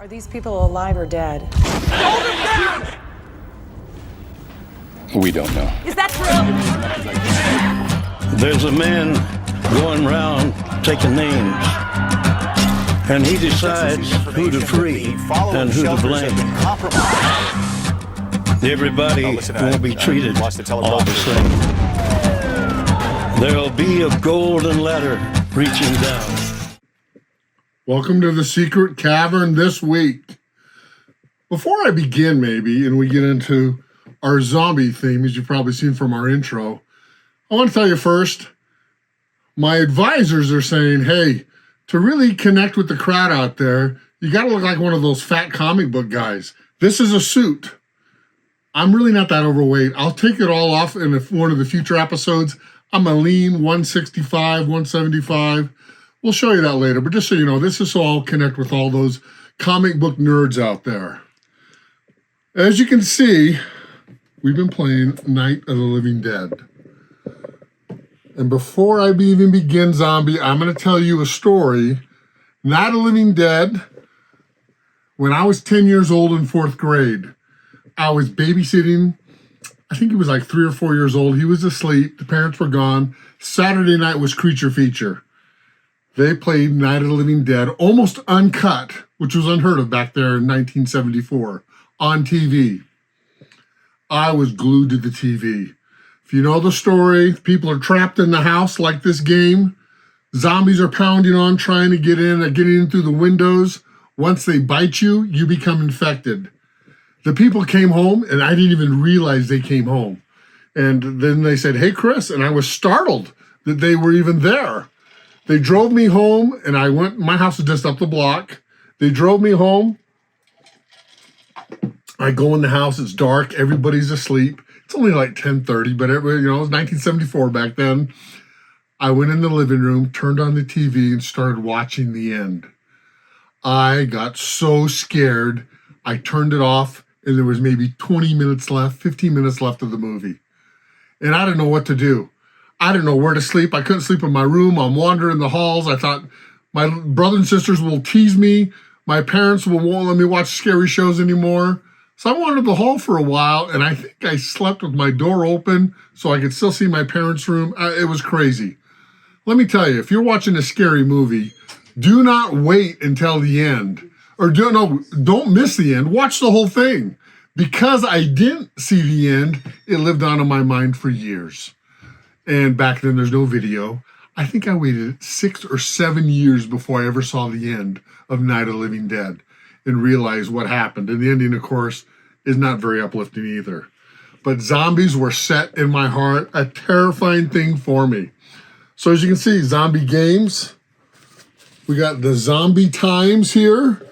Are these people alive or dead? Hold him down! We don't know. Is that true? There's a man going around taking names, and he decides who to free and who to blame. Everybody won't be treated all the same. There'll be a golden ladder reaching down. Welcome to the Secret Cavern this week. Before I begin, maybe, and we get into our zombie theme, as you've probably seen from our intro, I want to tell you first, my advisors are saying, hey, to really connect with the crowd out there, you got to look like one of those fat comic book guys. This is a suit. I'm really not that overweight. I'll take it all off in one of the future episodes. I'm a lean 165, 175. We'll show you that later, but just so you know, this is so I'll connect with all those comic book nerds out there. As you can see, we've been playing Night of the Living Dead. And before I even begin Zombie, I'm going to tell you a story. Night of the Living Dead, when I was 10 years old in 4th grade, I was babysitting. I think he was like 3 or 4 years old. He was asleep. The parents were gone. Saturday night was Creature Feature. They played Night of the Living Dead, almost uncut, which was unheard of back there in 1974, on TV. I was glued to the TV. If you know the story, people are trapped in the house like this game. Zombies are pounding on, trying to get in, getting in through the windows. Once they bite you, you become infected. The people came home, and I didn't even realize they came home. And then they said, hey, Chris, and I was startled that they were even there. They drove me home, and I went, my house is just up the block. They drove me home. I go in the house, it's dark, everybody's asleep. It's only like 10:30, but it was 1974 back then. I went in the living room, turned on the TV, and started watching the end. I got so scared, I turned it off, and there was maybe 20 minutes left, 15 minutes left of the movie. And I didn't know what to do. I didn't know where to sleep. I couldn't sleep in my room. I'm wandering the halls. I thought my brothers and sisters will tease me. My parents won't let me watch scary shows anymore. So I wandered the hall for a while, and I think I slept with my door open so I could still see my parents' room. It was crazy. Let me tell you, if you're watching a scary movie, do not wait until the end. Or don't miss the end. Watch the whole thing. Because I didn't see the end, it lived on in my mind for years. And back then, there's no video. I think I waited 6 or 7 years before I ever saw the end of Night of the Living Dead and realized what happened. And the ending, of course, is not very uplifting either. But zombies were set in my heart, a terrifying thing for me. So as you can see, zombie games. We got the Zombie Times here.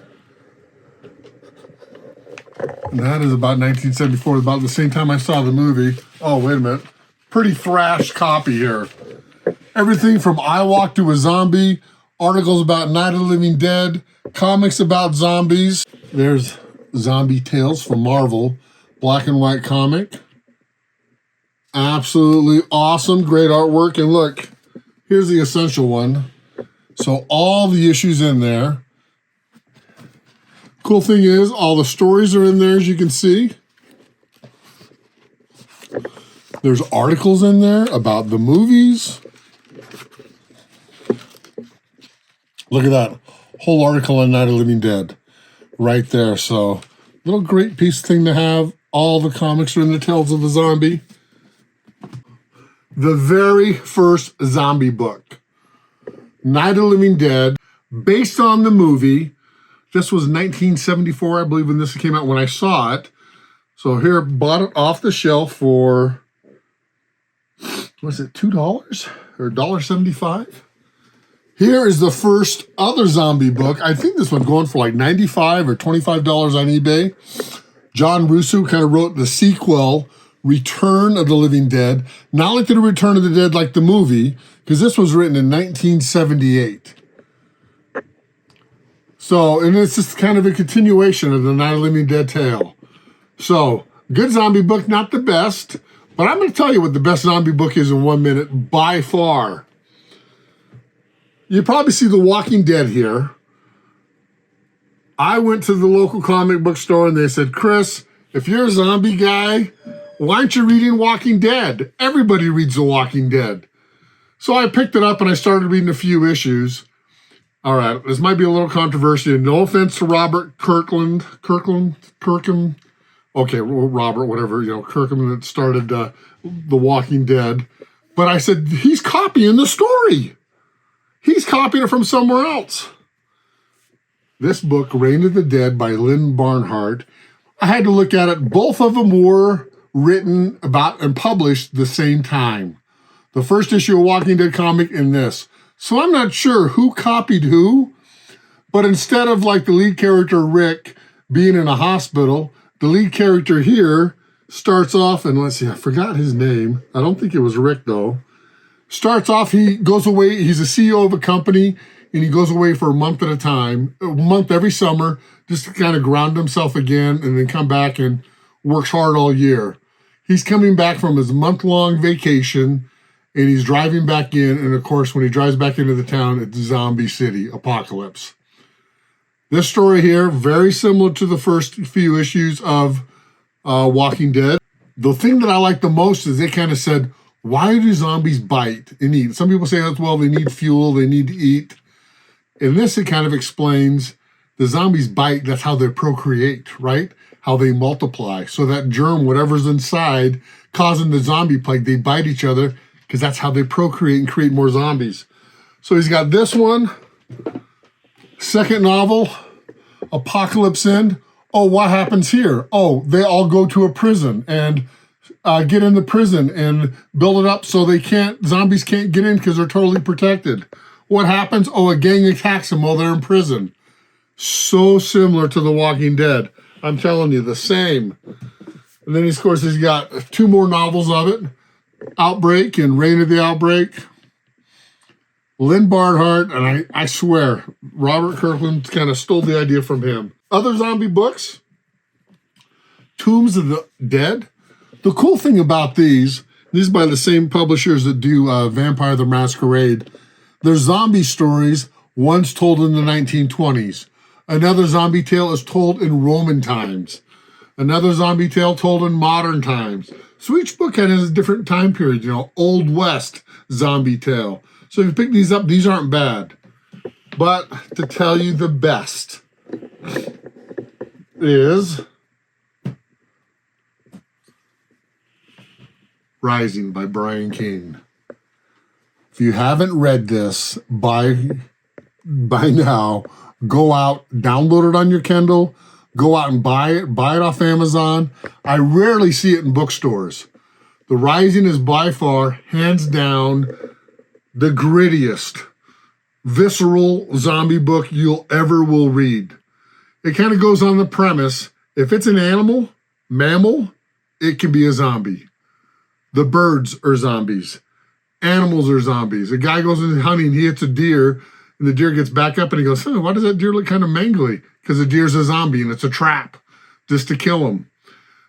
And that is about 1974, about the same time I saw the movie. Oh, wait a minute. Pretty thrash copy here. Everything from I Walk to a Zombie, articles about Night of the Living Dead, comics about zombies. There's Zombie Tales from Marvel, black and white comic. Absolutely awesome, great artwork. And look, here's the essential one. So all the issues in there. Cool thing is, all the stories are in there, as you can see. There's articles in there about the movies. Look at that whole article on Night of the Living Dead right there. So, little great piece thing to have. All the comics are in the Tales of the Zombie. The very first zombie book, Night of the Living Dead, based on the movie. This was 1974, I believe, when this came out, when I saw it. So here, bought it off the shelf for, was it $2 or $1.75? Here is the first other zombie book. I think this one's going for like $95 or $25 on eBay. John Russo kind of wrote the sequel, Return of the Living Dead. Not like the Return of the Dead like the movie, because this was written in 1978. So, and it's just kind of a continuation of the Night of the Living Dead tale. So, good zombie book, not the best, but I'm going to tell you what the best zombie book is in 1 minute, by far. You probably see The Walking Dead here. I went to the local comic book store and they said, Chris, if you're a zombie guy, why aren't you reading Walking Dead? Everybody reads The Walking Dead. So I picked it up and I started reading a few issues. All right, this might be a little controversial. No offense to Robert Kirkland. Okay, Robert, whatever, Kirkman that started The Walking Dead. But I said, he's copying the story. He's copying it from somewhere else. This book, Reign of the Dead by Lynn Barnhart, I had to look at it. Both of them were written about and published the same time. The first issue of Walking Dead comic and this. So I'm not sure who copied who, but instead of like the lead character Rick being in a hospital, the lead character here starts off, and let's see, I forgot his name. I don't think it was Rick though. Starts off, he goes away, he's a CEO of a company, and he goes away for a month at a time, a month every summer, just to kind of ground himself again and then come back and works hard all year. He's coming back from his month-long vacation and he's driving back in. And of course, when he drives back into the town, it's Zombie City, apocalypse. This story here, very similar to the first few issues of Walking Dead. The thing that I like the most is they kind of said, why do zombies bite and eat? Some people say that's, well, they need fuel, they need to eat. In this, it kind of explains the zombies bite, that's how they procreate, right? How they multiply. So that germ, whatever's inside, causing the zombie plague, they bite each other because that's how they procreate and create more zombies. So he's got this one, second novel, Apocalypse End. Oh, what happens here? Oh, they all go to a prison and get in the prison and build it up so zombies can't get in because they're totally protected. What happens? Oh, a gang attacks them while they're in prison. So similar to The Walking Dead. I'm telling you, the same. And then, of course, he's got 2 more novels of it. Outbreak and Reign of the Outbreak. Lynn Barnhart, and I swear, Robert Kirkland kind of stole the idea from him. Other zombie books, Tombs of the Dead. The cool thing about these by the same publishers that do Vampire the Masquerade, they're zombie stories, once told in the 1920s. Another zombie tale is told in Roman times. Another zombie tale told in modern times. So each book has a different time period, Old West zombie tale. So if you pick these up, these aren't bad. But to tell you the best is Rising by Brian King. If you haven't read this by now, go out, download it on your Kindle, go out and buy it off Amazon. I rarely see it in bookstores. The Rising is by far, hands down, the grittiest, visceral zombie book you'll ever will read. It kind of goes on the premise, if it's an mammal, it can be a zombie. The birds are zombies. Animals are zombies. A guy goes in hunting, he hits a deer, and the deer gets back up and he goes, why does that deer look kind of mangly? Because the deer's a zombie and it's a trap just to kill him.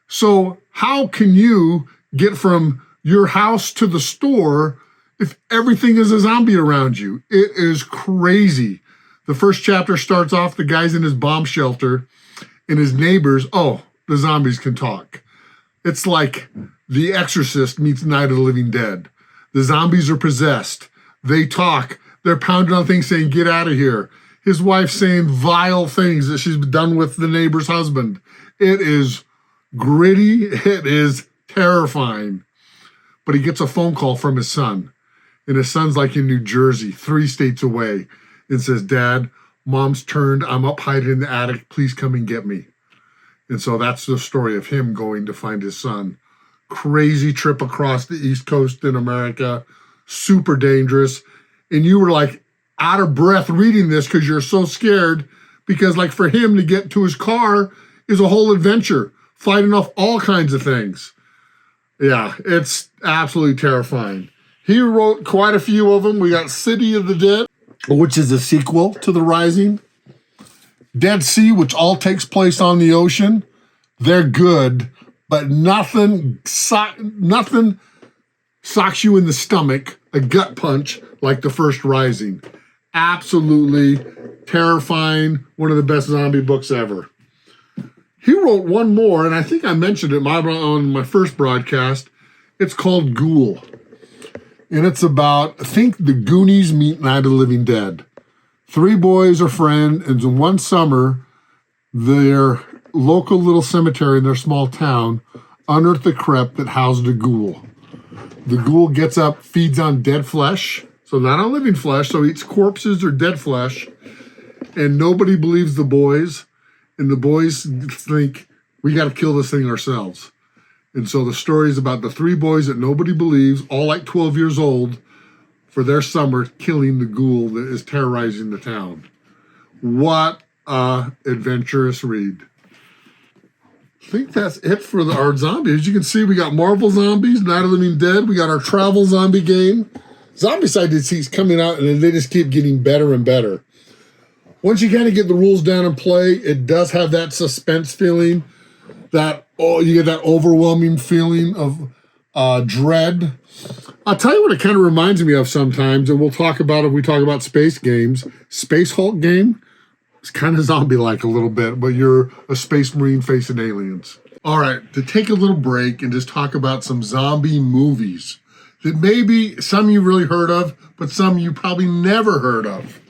So how can you get from your house to the store if everything is a zombie around you? It is crazy. The first chapter starts off, the guy's in his bomb shelter and his neighbors, the zombies can talk. It's like The Exorcist meets Night of the Living Dead. The zombies are possessed. They talk. They're pounding on things saying, get out of here. His wife saying vile things that she's done with the neighbor's husband. It is gritty. It is terrifying. But he gets a phone call from his son. And his son's like in New Jersey, 3 states away. And says, Dad, Mom's turned. I'm up hiding in the attic. Please come and get me. And so that's the story of him going to find his son. Crazy trip across the East Coast in America. Super dangerous. And you were like out of breath reading this because you're so scared. Because like for him to get to his car is a whole adventure. Fighting off all kinds of things. Yeah, it's absolutely terrifying. He wrote quite a few of them. We got City of the Dead, which is a sequel to The Rising. Dead Sea, which all takes place on the ocean. They're good, but nothing socks you in the stomach, a gut punch, like the first Rising. Absolutely terrifying. One of the best zombie books ever. He wrote one more, and I think I mentioned it on my first broadcast. It's called Ghoul. And it's about, think the Goonies meet Night of the Living Dead. 3 boys are friends, and in one summer, their local little cemetery in their small town unearthed a crypt that housed a ghoul. The ghoul gets up, feeds on dead flesh, so not on living flesh, so eats corpses or dead flesh, and nobody believes the boys, and the boys think, we got to kill this thing ourselves. And so the story is about the 3 boys that nobody believes, all like 12 years old, for their summer killing the ghoul that is terrorizing the town. What a adventurous read. I think that's it for our zombies. As you can see, we got Marvel Zombies, Night of the Living Dead. We got our travel zombie game. Zombicide keeps coming out, and they just keep getting better and better. Once you kind of get the rules down and play, it does have that suspense feeling, you get that overwhelming feeling of dread. I'll tell you what it kind of reminds me of sometimes, and we'll talk about it if we talk about space games. Space Hulk game. It's kind of zombie-like a little bit, but you're a space marine facing aliens. All right, to take a little break and just talk about some zombie movies that maybe some you really heard of, but some you probably never heard of.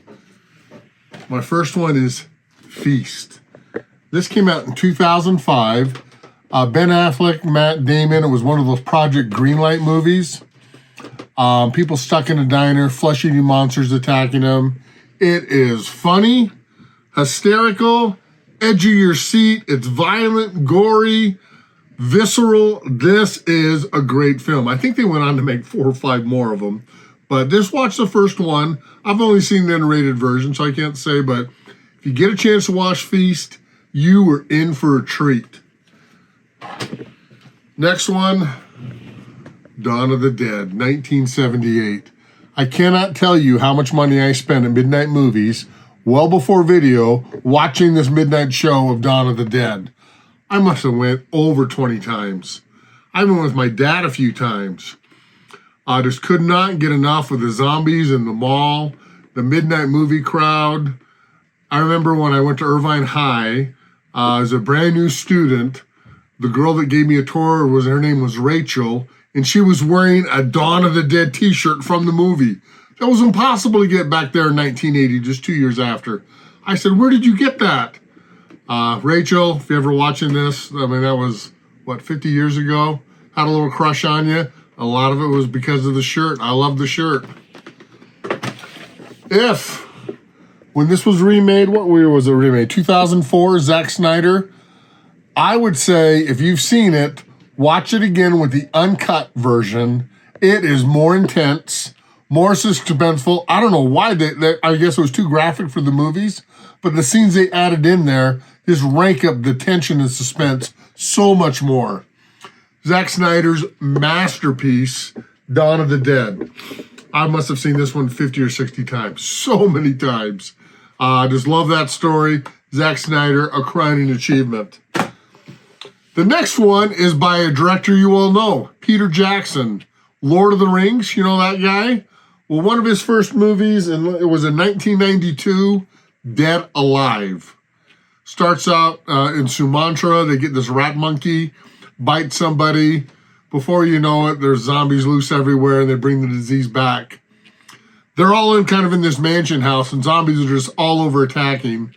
My first one is Feast. This came out in 2005. Ben Affleck, Matt Damon. It was one of those Project Greenlight movies. People stuck in a diner, flesh-eating monsters attacking them. It is funny, hysterical, edge of your seat. It's violent, gory, visceral. This is a great film. I think they went on to make 4 or 5 more of them. But just watch the first one. I've only seen the unrated version, so I can't say. But if you get a chance to watch Feast, you are in for a treat. Next one, Dawn of the Dead, 1978. I cannot tell you how much money I spent at midnight movies, well before video, watching this midnight show of Dawn of the Dead. I must have went over 20 times. I went with my dad a few times. I just could not get enough of the zombies in the mall, the midnight movie crowd. I remember when I went to Irvine High, as a brand new student, the girl that gave me a tour, her name was Rachel, and she was wearing a Dawn of the Dead t-shirt from the movie. That was impossible to get back there in 1980, just 2 years after. I said, where did you get that? Rachel, if you're ever watching this, I mean, that was, 50 years ago? Had a little crush on you. A lot of it was because of the shirt. I love the shirt. When this was remade, what year was it remade? 2004, Zack Snyder. I would say, if you've seen it, watch it again with the uncut version. It is more intense, more suspenseful. I don't know why I guess it was too graphic for the movies, but the scenes they added in there just rank up the tension and suspense so much more. Zack Snyder's masterpiece, Dawn of the Dead. I must have seen this one 50 or 60 times. So many times. I just love that story. Zack Snyder, a crowning achievement. The next one is by a director you all know, Peter Jackson. Lord of the Rings, you know that guy? Well, one of his first movies, and it was in 1992, Dead Alive. Starts out in Sumatra. They get this rat monkey, bite somebody. Before you know it, there's zombies loose everywhere, and they bring the disease back. They're all in this mansion house, and zombies are just all over attacking.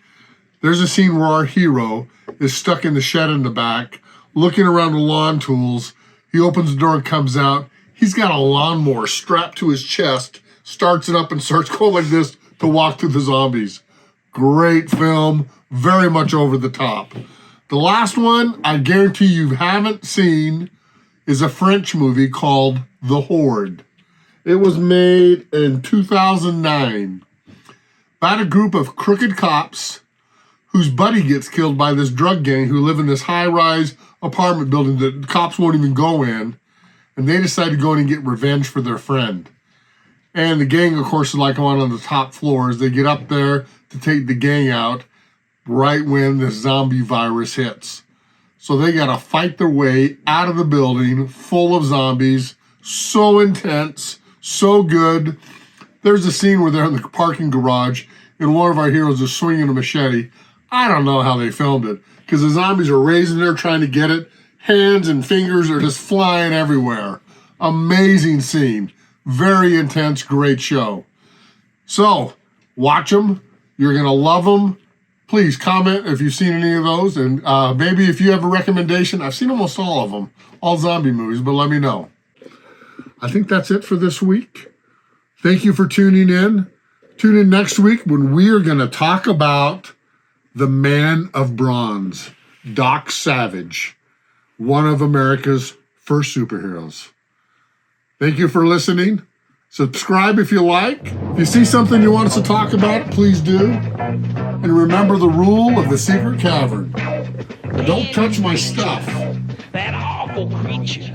There's a scene where our hero is stuck in the shed in the back, looking around the lawn tools. He opens the door and comes out. He's got a lawnmower strapped to his chest, starts it up and starts going like this to walk through the zombies. Great film, very much over the top. The last one, I guarantee you haven't seen, is a French movie called The Horde. It was made in 2009 about a group of crooked cops whose buddy gets killed by this drug gang who live in this high-rise apartment building that the cops won't even go in, and they decide to go in and get revenge for their friend. And the gang, of course, is like on the top floors. They get up there to take the gang out right when the zombie virus hits. So they got to fight their way out of the building full of zombies. So intense, so good. There's a scene where they're in the parking garage and one of our heroes is swinging a machete. I don't know how they filmed it because the zombies are raising there trying to get it. Hands and fingers are just flying everywhere. Amazing scene. Very intense, great show. So, watch them. You're going to love them. Please comment if you've seen any of those. And maybe if you have a recommendation. I've seen almost all of them. All zombie movies, but let me know. I think that's it for this week. Thank you for tuning in. Tune in next week when we are going to talk about the Man of Bronze, Doc Savage, one of America's first superheroes. Thank you for listening. Subscribe if you like. If you see something you want us to talk about, please do. And remember the rule of the Secret Cavern. Don't touch my stuff. That awful creature.